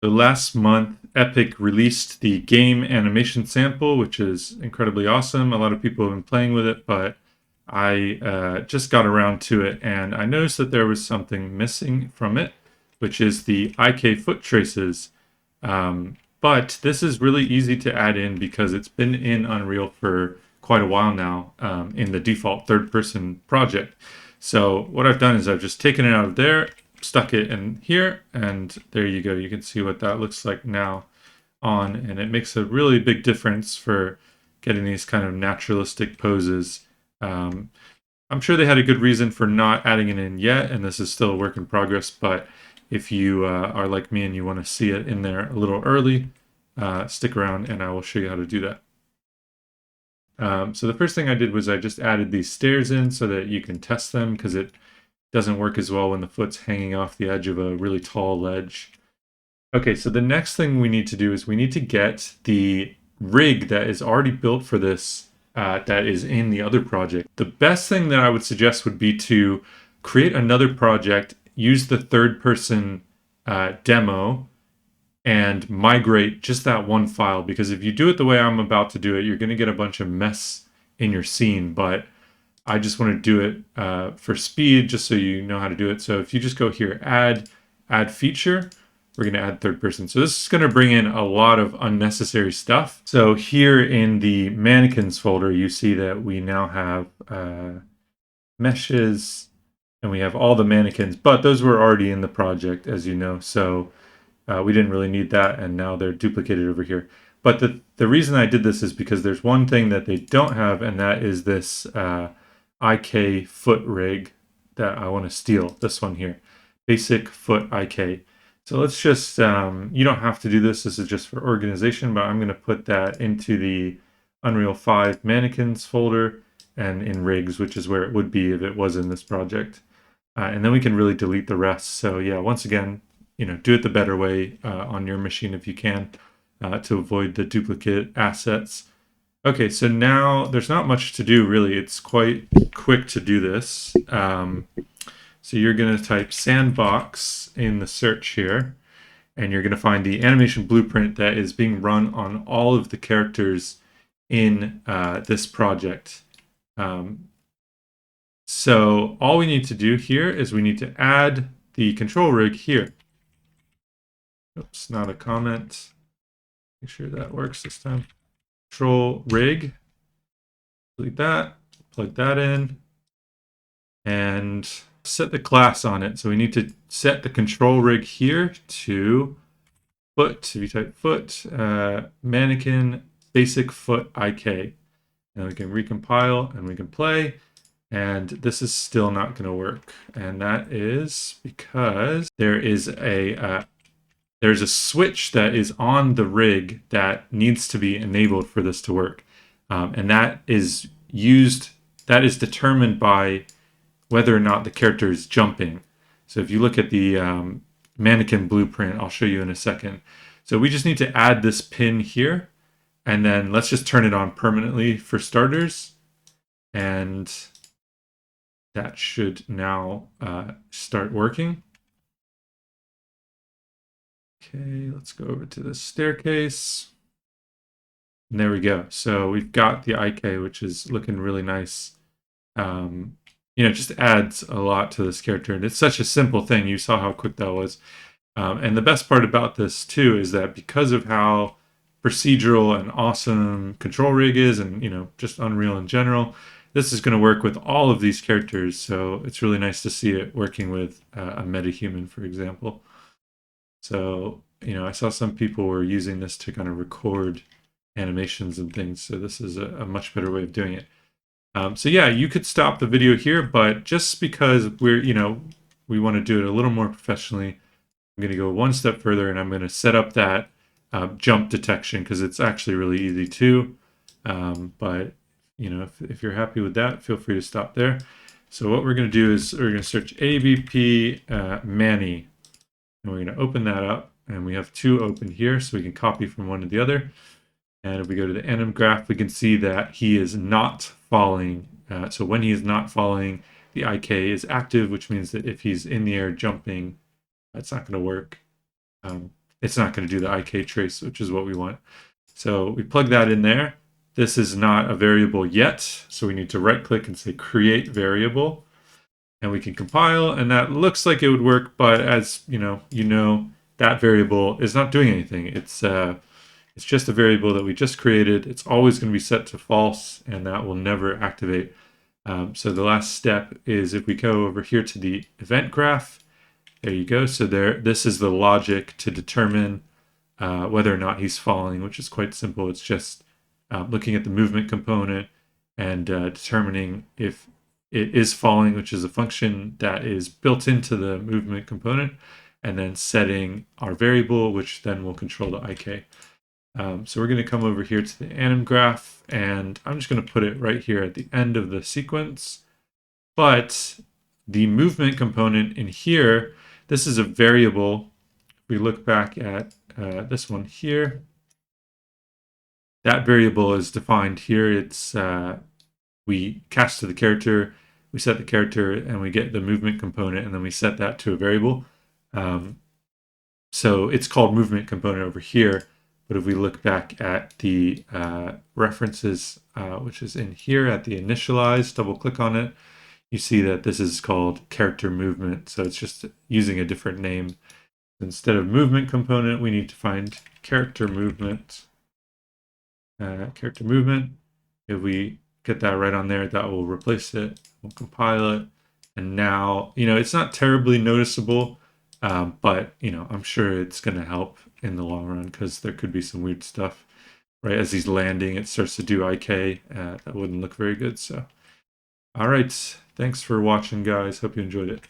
So last month, Epic released the game animation sample, which is incredibly awesome. A lot of people have been playing with it, but I just got around to it and I noticed that there was something missing from it, which is the IK foot traces. But this is really easy to add in because it's been in Unreal for quite a while now in the default third person project. So what I've done is I've just taken it out of there, stuck it in here, and there you go. You can see what that looks like now on, and it makes a really big difference for getting these kind of naturalistic poses. Um, I'm sure they had a good reason for not adding it in yet, and this is still a work in progress, but if you are like me and you want to see it in there a little early, stick around and I will show you how to do that. So the first thing I did was I just added these stairs in so that you can test them because it doesn't work as well when the foot's hanging off the edge of a really tall ledge. Okay, so the next thing we need to do is we need to get the rig that is already built for this that is in the other project. The best thing that I would suggest would be to create another project, use the third person demo, and migrate just that one file, because if you do it the way I'm about to do it, you're going to get a bunch of mess in your scene. But I just want to do it for speed, just so you know how to do it. So if you just go here, add feature, we're going to add third person. So this is going to bring in a lot of unnecessary stuff. So here in the mannequins folder, you see that we now have meshes and we have all the mannequins, but those were already in the project, as you know. So we didn't really need that, and now they're duplicated over here. But the reason I did this is because there's one thing that they don't have, and that is this IK foot rig that I want to steal. This one here, basic foot IK. So let's just, you don't have to do this. This is just for organization, but I'm going to put that into the Unreal 5 mannequins folder and in rigs, which is where it would be if it was in this project. And then we can really delete the rest. So yeah, once again, do it the better way on your machine if you can to avoid the duplicate assets. Okay, so now there's not much to do really. It's quite quick to do this. So you're going to type sandbox in the search here, and you're going to find the animation blueprint that is being run on all of the characters in this project. So all we need to do here is we need to add the control rig here. Oops, not a comment. Make sure that works this time. Control rig. Delete that. Plug that in. And set the class on it. So we need to set the control rig here to foot. If you type foot, mannequin, basic foot IK. And we can recompile and we can play. And this is still not going to work. And that is because there's a switch that is on the rig that needs to be enabled for this to work. And that is determined by whether or not the character is jumping. So if you look at the mannequin blueprint, I'll show you in a second. So we just need to add this pin here, and then let's just turn it on permanently for starters. And that should now start working. Okay, let's go over to the staircase. And there we go. So we've got the IK, which is looking really nice. Just adds a lot to this character. And it's such a simple thing. You saw how quick that was. And the best part about this, too, is that because of how procedural and awesome Control Rig is and, just Unreal in general, this is going to work with all of these characters. So it's really nice to see it working with a metahuman, for example. So, I saw some people were using this to kind of record animations and things. So this is a much better way of doing it. So yeah, you could stop the video here, but just because we want to do it a little more professionally, I'm going to go one step further and I'm going to set up that jump detection because it's actually really easy too. But if you're happy with that, feel free to stop there. So what we're going to do is we're going to search ABP Manny. And we're going to open that up, and we have two open here, so we can copy from one to the other. And if we go to the anim graph, we can see that he is not falling. So when he is not falling, the IK is active, which means that if he's in the air jumping, that's not going to work. it's not going to do the IK trace, which is what we want. So we plug that in there. This is not a variable yet, so we need to right click and say create variable, and we can compile, and that looks like it would work, but as you know, that variable is not doing anything. It's just a variable that we just created. It's always going to be set to false, and that will never activate. So the last step is if we go over here to the event graph, there you go. So this is the logic to determine whether or not he's falling, which is quite simple. It's just looking at the movement component and determining if it is falling, which is a function that is built into the movement component, and then setting our variable, which then will control the IK. So we're going to come over here to the anim graph, and I'm just going to put it right here at the end of the sequence. But the movement component in here, this is a variable. If we look back at this one here, that variable is defined here. It's we cast to the character, we set the character, and we get the movement component, and then we set that to a variable. So it's called movement component over here. But if we look back at the references, which is in here at the initialize, double click on it, you see that this is called character movement. So it's just using a different name. Instead of movement component, we need to find character movement. Character movement. If we get that right on there, that will replace it. We'll compile it. And now, it's not terribly noticeable, but, I'm sure it's going to help in the long run because there could be some weird stuff, right? As he's landing, it starts to do IK. That wouldn't look very good. So, all right. Thanks for watching, guys. Hope you enjoyed it.